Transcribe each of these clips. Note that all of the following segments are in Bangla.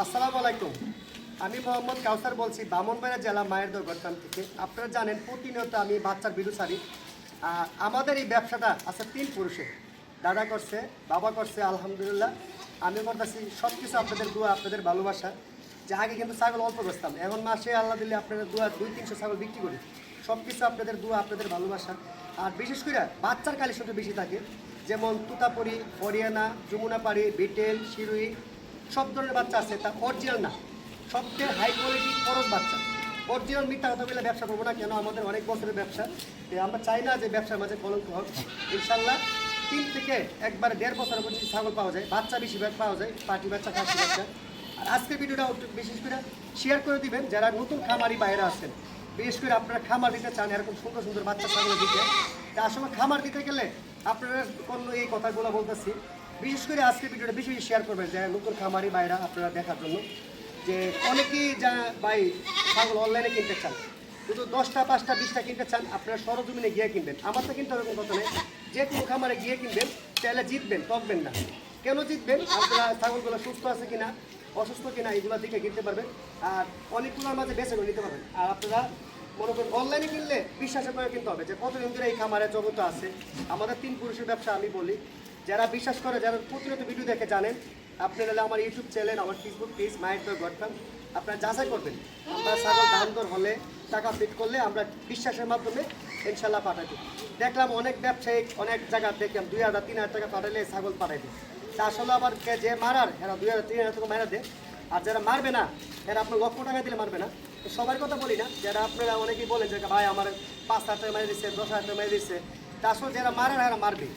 আসসালামু আলাইকুম। আমি মোহাম্মদ কাউসার বলছি ব্রাহ্মণবাড়িয়া জেলা মায়ের দরগান থেকে। আপনারা জানেন প্রতিনিয়ত আমি বাচ্চার ভিডিও ছাড়ি। আমাদের এই ব্যবসাটা আছে 3 পুরুষের। দাদা করছে, বাবা করছে, আলহামদুলিল্লাহ। আমি করতেছি সব কিছু আপনাদের দোয়া, আপনাদের ভালোবাসা। যে আগে কিন্তু ছাগল অল্প বেচতাম, এখন মাসে আল্লাহ দিলে আপনাদের দোয়া 200-300 ছাগল বিক্রি করি। সব কিছু আপনাদের দোয়া, আপনাদের ভালোবাসা। আর বিশেষ করে বাচ্চার কালেকশনটা বেশি থাকে, যেমন তুতাপুরি, হরিয়ানা, যমুনাপাড়ি, বিটেল, শিরুই, সব ধরনের বাচ্চা আছে। তা অরিজিনাল না, সবচেয়ে হাই কোয়ালিটি খরচ বাচ্চা। অরিজিনাল মিথ্যা কথা বলে ব্যবসা করবো না, কেন আমাদের অনেক বছরের ব্যবসা। আমরা চাই না যে ব্যবসার মাঝে কলঙ্ক হোক। ইনশাল্লাহ 3 থেকে একবারে 1.5 বছরের মধ্যে ছাগল পাওয়া যায়, বাচ্চা বেশিরভাগ পাওয়া যায়, পাটি বাচ্চা, খাসি বাচ্চা। আর আজকের ভিডিওটা বিশেষ করে শেয়ার করে দিবেন যারা নতুন খামারি বাইরে আছেন। বিশেষ করে আপনারা খামার দিতে চান এরকম সুন্দর সুন্দর বাচ্চা ছাগল দিতে। তা আসলে খামার দিতে গেলে আপনারা কোনো এই কথাগুলো বলতেছি। বিশেষ করে আজকের ভিডিওটা বেশি বেশি শেয়ার করবেন যারা নতুন খামারি বাইরা আপনারা দেখার জন্য। যে অনেকেই যা ভাই ছাগল অনলাইনে কিনতে চান, শুধু 10টা 5টা 20টা কিনতে চান, আপনারা সরজমিনে গিয়ে কিনবেন। আমার তো কিন্তু এরকম কথা নেই, যে কোনো খামারে গিয়ে কিনবেন, তাহলে জিতবেন, ঠকবেন না। কেন জিতবেন? আপনারা ছাগলগুলো সুস্থ আছে কিনা, অসুস্থ কিনা, এগুলো দিকে কিনতে পারবেন। আর অনেকগুলোর মাঝে বেছে করে নিতে পারবেন। আর আপনারা মনে করেন অনলাইনে কিনলে বিশ্বাসের করে কিনতে হবে যে কতদিন ধরে এই খামারে জগত আছে। আমাদের 3 পুরুষের ব্যবসা আমি বলি, যারা বিশ্বাস করে, যারা প্রতিনিয়ত ভিডিও দেখে জানেন, আপনারা আমার ইউটিউব চ্যানেল, আমার ফেসবুক পেজ মায়ের দরগান, আপনারা যাচাই করবেন। আমরা ছাগল দাম দর হলে, টাকা ফিট করলে আমরা বিশ্বাসের মাধ্যমে ইনশাল্লাহ পাঠাই দিই। দেখলাম অনেক ব্যবসায়িক অনেক জায়গা দেখলাম 2000-3000 টাকা পাঠালে ছাগল পাঠাই দিই। তা আসলে আবার যে মারার এরা 2000-3000 টাকা মারা দেয়, আর যারা মারবে না এরা আপনার লক্ষ টাকা দিলে মারবে না। তো সবার কথা বলি না, যারা আপনারা অনেকেই বলেন যে ভাই আমার 5,000 টাকা মেরে দিচ্ছে, 10,000 টাকা মেরে দিচ্ছে, তা আসলে যারা মারে না এরা মারবে।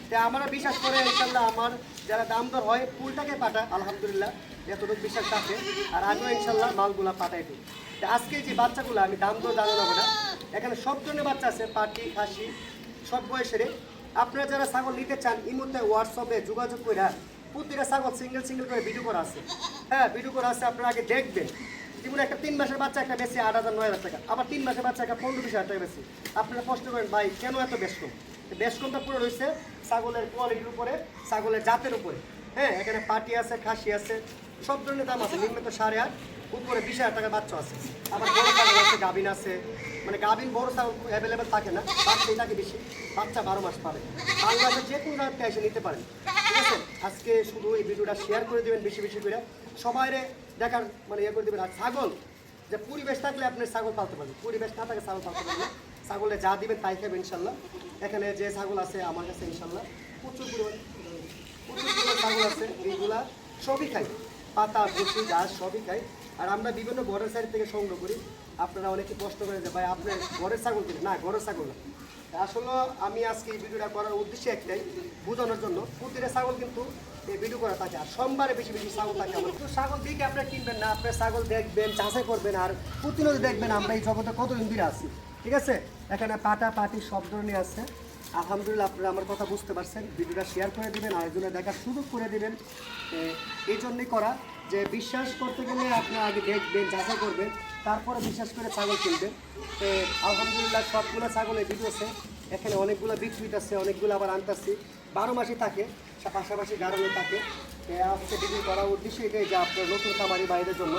তা আমরা বিশ্বাস করে ইনশাল্লাহ আমার যারা দাম দর হয় ফুলটাকে পাঠায়, আলহামদুলিল্লাহ এতটুকু বিশ্বাস থাকে। আর আমিও ইনশাল্লাহ মালগুলা পাঠাই দিই। তা আজকে যে বাচ্চাগুলো আমি দাম দর জানাবো না, এখানে সব ধরনের বাচ্চা আছে, পাটি, খাসি, সব বয়সেরই। আপনারা যারা ছাগল নিতে চান এই মুহূর্তে হোয়াটসঅ্যাপে যোগাযোগ করে, প্রতিটা ছাগল সিঙ্গেল সিঙ্গেল করে ভিডিও করা আছে। হ্যাঁ, ভিডিও করা আছে, আপনারা আগে দেখবেন। যেমন একটা 3 মাসের বাচ্চা একটা বেশি 8,000-9,000 টাকা, আবার 3 মাসের বাচ্চা একটা 15-20,000 টাকা বেশি। আপনারা প্রশ্ন করেন ভাই কেন এত বেশ কম? বেশ কমটা পুরো রয়েছে ছাগলের কোয়ালিটির উপরে, ছাগলের জাতের উপরে। হ্যাঁ, এখানে পাটি আছে, খাসি আছে, সব ধরনের দাম আছে। নিম্ন তো 8.5, উপরে 20,000 টাকার বাচ্চা আছে। আবার বড় ছাগল আছে, গাভিন আছে। মানে গাভিন বড় ছাগল অ্যাভেলেবেল থাকে না, বাচ্চাই থাকে বেশি। বাচ্চা 12 মাস পাবে। বাংলাদেশে যে কোনো জায়গাতে এসে নিতে পারেন। ঠিক আছে, আজকে শুধু এই ভিডিওটা শেয়ার করে দেবেন বেশি বেশি করে, সবাই দেখার মানে ইয়ে করে দেবেন। আর ছাগল যে পরিবেশ থাকলে আপনি ছাগল পালতে পারবেন, পরিবেশ না থাকে ছাগল পালতে পারবেন। ছাগলে যা দিবেন তাই খাবেন ইনশাল্লাহ। এখানে যে ছাগল আছে আমার কাছে ইনশাল্লাহ প্রচুর পরিমাণ ছাগল আছে, এইগুলা সবই খাই, পাতা, ভুসি, ঘাস সবই খাই। আর আমরা বিভিন্ন ঘরের সাইড থেকে সংগ্রহ করি। আপনারা অনেকে কষ্ট করে যে ভাই আপনার ঘরের ছাগল কিনে, না ঘরের ছাগল না। আসলে আমি আজকে এই ভিডিওটা করার উদ্দেশ্য একটাই, বোঝানোর জন্য। প্রতিটা ছাগল কিন্তু এই ভিডিও করা থাকে, আর সোমবারে বেশি বেশি ছাগল থাকে আমার। তো ছাগল দিকে আপনারা কিনবেন না, আপনার ছাগল দেখবেন, যাচাই করবেন, আর প্রতিনিয়ত দেখবেন আমরা এই জগতে কতদিন ধরে আছি। ঠিক আছে, এখানে পাটা পাটি সব ধরনের আছে। আলহামদুলিল্লাহ আপনারা আমার কথা বুঝতে পারছেন। ভিডিওটা শেয়ার করে দেবেন, আরেকজনের দেখার সুযোগ করে দেবেন। এই জন্যই করা যে বিশ্বাস করতে গেলে আপনারা আগে দেখবেন, যাচাই করবেন, তারপরে বিশ্বাস করে ছাগল কিনবেন। তো আলহামদুলিল্লাহ সবগুলো ছাগলের ভিডিও আছে, এখানে অনেকগুলো বিক্রিট আছে, অনেকগুলো আবার আনতেছি। 12 মাসই থাকে, পাশাপাশি গাড়ানো থাকে। আজকে ভিডিও করার উদ্দেশ্য এটাই যে আপনার নতুন খামারি বাইরের জন্য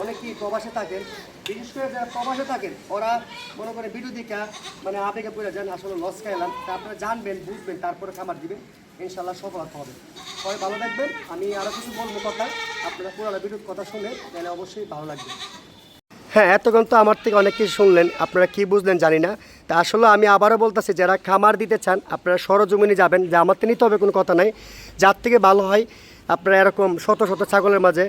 অনেকেই প্রবাসে থাকেন, বিশেষ করে যারা প্রবাসে থাকেন ওরা মনে করে ভিডিও দিকা মানে আবেগে পড়ে যান, আসলে লস খাইলাম। তা আপনারা জানবেন, বুঝবেন, তারপরে খামার দিবেন, ইনশাল্লাহ সফলতা হবে। সবাই ভালো থাকবেন। আমি আরও কিছু বলবো কথা, আপনারা পুরো ভিডিওর কথা শুনে তাহলে অবশ্যই ভালো লাগবে। হ্যাঁ, এতক্ষণ তো আমার থেকে অনেক কিছু শুনলেন, আপনারা কি বুঝলেন জানি না। তা আসলে আমি আবারও বলতেছি, যারা খামার দিতে চান আপনারা সরজমিনে যাবেন, যে আমার থেকে নিতে হবে কোনো কথা নাই। যার থেকে ভালো হয় আপনারা এরকম শত শত ছাগলের মাঝে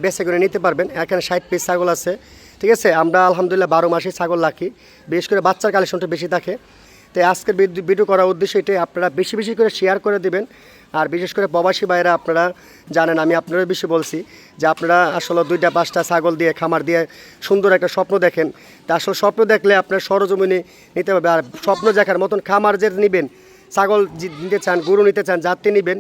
বেছে করে নিতে পারবেন। এখানে 60 পিস ছাগল আছে। ঠিক আছে, আমরা আলহামদুলিল্লাহ 12 মাসে ছাগল রাখি, বিশেষ করে বাচ্চার কালেকশনটা বেশি থাকে। তো আজকের ভিডিও করার উদ্দেশ্য এটাই, আপনারা বেশি বেশি করে শেয়ার করে দেবেন। আর বিশেষ করে প্রবাসী ভাইরা আপনারা জানেন, আমি আপনাদের বেশি বলছি যে আপনারা আসলে 2টা 5টা ছাগল দিয়ে খামার দিয়ে সুন্দর একটা স্বপ্ন দেখেন। তা আসলে স্বপ্ন দেখলে আপনার সরজমিনে নিতে হবে। আর স্বপ্ন দেখার মতন খামার যে নেবেন, ছাগল নিতে চান, গরু নিতে চান, যাতে নেবেন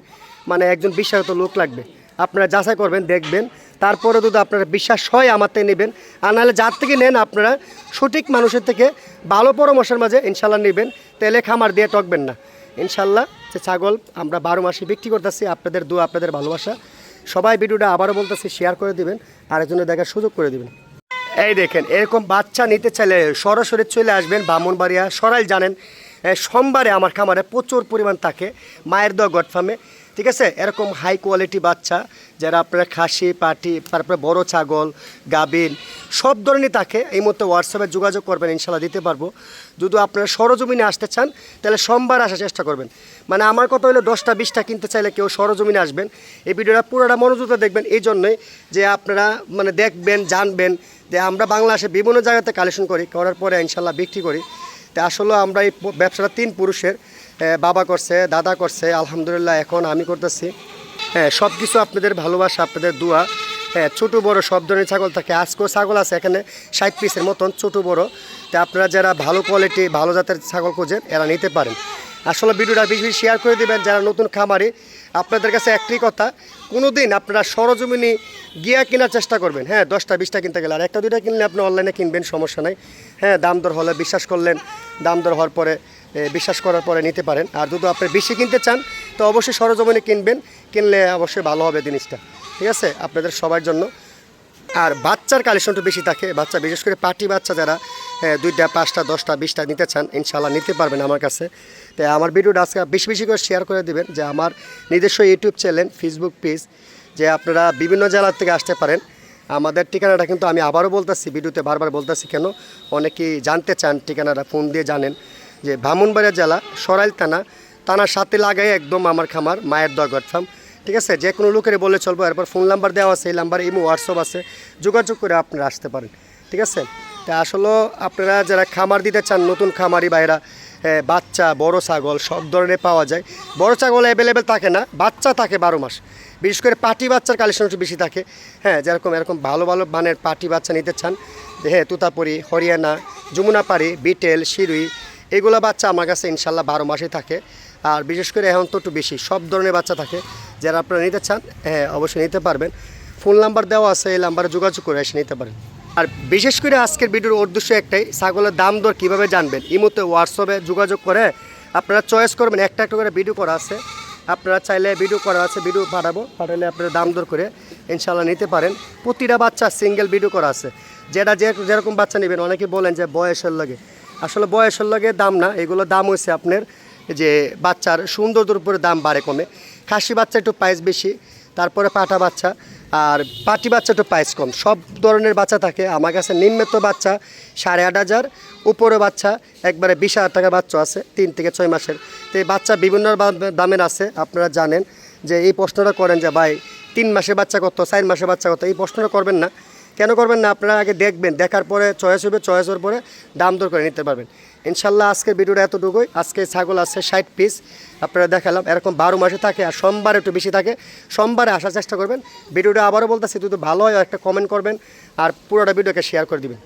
মানে একজন বিশ্বাসত লোক লাগবে। আপনারা যাচাই করবেন, দেখবেন, তারপরে যদি আপনারা বিশ্বাস হয় আমার থেকে নেবেন। আর নাহলে যার থেকে নেন আপনারা সঠিক মানুষের থেকে ভালো পরামর্শের মাঝে ইনশাল্লাহ নেবেন, তাহলে খামার দিয়ে টকবেন না ইনশাল্লাহ। যে ছাগল আমরা 12 মাসে বিক্রি করতেছি, আপনাদের দোয়া, আপনাদের ভালোবাসা। সবাই ভিডিওটা আবারও বলতেছি শেয়ার করে দিবেন, আরেকজনের দেখার সুযোগ করে দিবেন। এই দেখেন এরকম বাচ্চা নিতে চাইলে সরাসরি চলে আসবেন ব্রাহ্মণবাড়িয়া সরাইল। জানেন সোমবারে আমার খামারে প্রচুর পরিমাণ থাকে মায়ের দোয়া গড ফার্মে, ঠিক আছে। এরকম হাই কোয়ালিটি বাচ্চা যারা আপনারা খাসি পাটি, তারপরে বড় ছাগল, গাবিন সব ধরনের থাকে। এই মুহূর্তে হোয়াটসঅ্যাপে যোগাযোগ করবেন, ইনশাল্লাহ দিতে পারবো। যদি আপনারা সরজমিনে আসতে চান তাহলে সোমবার আসার চেষ্টা করবেন। মানে আমার কথা হলো 10টা 20টা কিনতে চাইলে কেউ সরজমিনে আসবেন। এই ভিডিওটা পুরোটা মনোযোগে দেখবেন, এই জন্যই যে আপনারা মানে দেখবেন, জানবেন যে আমরা বাংলাদেশে বিভিন্ন জায়গাতে কালেকশন করি, করার পরে ইনশাল্লাহ বিক্রি করি। তো আসলে আমরা এই ব্যবসাটা 3 পুরুষের, বাবা করছে, দাদা করছে, আলহামদুলিল্লাহ এখন আমি করতেছি। হ্যাঁ, সব কিছু আপনাদের ভালোবাসা, আপনাদের দোয়া। হ্যাঁ, ছোটো বড়ো সব ধরনের ছাগল থাকে। আজকেও ছাগল আছে এখানে 60 পিসের মতন ছোটো বড়। তো আপনারা যারা ভালো কোয়ালিটি ভালো জাতের ছাগল খোঁজেন এরা নিতে পারেন। আসলে ভিডিওটা বেশি বেশি শেয়ার করে দেবেন যারা নতুন খামারি। আপনাদের কাছে একটাই কথা, কোনো দিন আপনারা সরজমিনি গিয়া কেনার চেষ্টা করবেন। হ্যাঁ, 10টা 20টা কিনতে গেলে, আর 1টা 2টা কিনলে আপনি অনলাইনে কিনবেন, সমস্যা নাই। হ্যাঁ, দাম দর হলে বিশ্বাস করলেন, দাম দর হওয়ার পরে বিশ্বাস করার পরে নিতে পারেন। আর যদি আপনি বেশি কিনতে চান তো অবশ্যই সরজমিনে কিনবেন, কিনলে অবশ্যই ভালো হবে জিনিসটা, ঠিক আছে, আপনাদের সবার জন্য। আর বাচ্চার কালেকশনটা বেশি থাকে, বাচ্চা বিশেষ করে পার্টি বাচ্চা যারা 2টা 5টা 10টা 20টা নিতে চান ইনশাল্লাহ নিতে পারবেন আমার কাছে। তাই আমার ভিডিওটা আজকে বেশি বেশি করে শেয়ার করে দেবেন। যে আমার নিজস্ব ইউটিউব চ্যানেল, ফেসবুক পেজ, যে আপনারা বিভিন্ন জেলার থেকে আসতে পারেন। আমাদের ঠিকানাটা কিন্তু আমি আবারও বলতেছি, ভিডিওতে বারবার বলতেছি কেন, অনেকেই জানতে চান ঠিকানাটা, ফোন দিয়ে জানেন যে ব্রাহ্মণবাড়িয়া জেলা সরাইল থানার সাথে লাগাই একদম আমার খামার মায়ের দোয়া গড ফার্ম, ঠিক আছে। যে কোনো লোকের বলে চলবো। এরপর ফোন নাম্বার দেওয়া আছে, এই নাম্বারে ইমো হোয়াটসঅ্যাপ আছে, যোগাযোগ করে আপনারা আসতে পারেন, ঠিক আছে। তা আসলে আপনারা যারা খামার দিতে চান, নতুন খামারি ভাইরা, বাচ্চা বড় ছাগল সব ধরনের পাওয়া যায়। বড় ছাগল অ্যাভেলেবেল থাকে না, বাচ্চা থাকে 12 মাস। বিশেষ করে পাটি বাচ্চার কালেকশন একটু বেশি থাকে। হ্যাঁ, যেরকম এরকম ভালো ভালো মানের পাটি বাচ্চা নিতে চান, হ্যাঁ, তুতাপুরি, হরিয়ানা, যমুনাপাড়ি, বিটেল, শিরুই, এগুলো বাচ্চা আমার কাছে ইনশাল্লাহ 12 মাসে থাকে। আর বিশেষ করে এখন তো একটু বেশি সব ধরনের বাচ্চা থাকে। যারা আপনারা নিতে চান হ্যাঁ অবশ্যই নিতে পারবেন। ফোন নাম্বার দেওয়া আছে, এই নাম্বারে যোগাযোগ করে এসে নিতে পারেন। আর বিশেষ করে আজকের ভিডিওর উদ্দেশ্য একটাই, ছাগলের দাম দর কীভাবে জানবেন। এই মুহূর্তে হোয়াটসঅ্যাপে যোগাযোগ করে আপনারা চয়েস করবেন। একটা একটা করে ভিডিও করা আছে, আপনারা চাইলে ভিডিও করা আছে, ভিডিও পাঠালে আপনারা দাম দর করে ইনশাল্লাহ নিতে পারেন। প্রতিটা বাচ্চা সিঙ্গেল ভিডিও করা আছে, যেরকম বাচ্চা নেবেন। অনেকে বলেন যে বয়সের লাগে, আসলে বয়সের লাগে দাম না, এগুলো দাম হয়েছে আপনার যে বাচ্চার সৌন্দর্যের উপরে দাম বাড়ে কমে। খাসি বাচ্চা একটু প্রাইস বেশি, তারপরে পাটা বাচ্চা আর পাটি বাচ্চা একটু প্রাইস কম। সব ধরনের বাচ্চা থাকে আমার কাছে। নিম্নত বাচ্চা 8,500, উপরে বাচ্চা একবারে 20,000 টাকার বাচ্চা আছে 3 থেকে 6 মাসের। তো এই বাচ্চা বিভিন্ন দামের আছে। আপনারা জানেন যে এই প্রশ্নটা করেন যে ভাই 3 মাসের বাচ্চা কত, 4 মাসের বাচ্চা কত, এই প্রশ্নটা করবেন না। কেন করবেন না? আপনারা আগে দেখবেন, দেখার পরে চয়েস হবে, চয়েস হওয়ার পরে দাম দর করে নিতে পারবেন ইনশাল্লাহ। আজকের ভিডিওটা এতটুকুই। আজকে ছাগল আছে 60 পিস আপনারা দেখালাম। এরকম 12 মাসে থাকে, আর সোমবার একটু বেশি থাকে। সোমবারে আসার চেষ্টা করবেন। ভিডিওটা আবারও বলতেছি, যদি ভালো হয় একটা কমেন্ট করবেন আর পুরোটা ভিডিওকে শেয়ার করে দিবেন।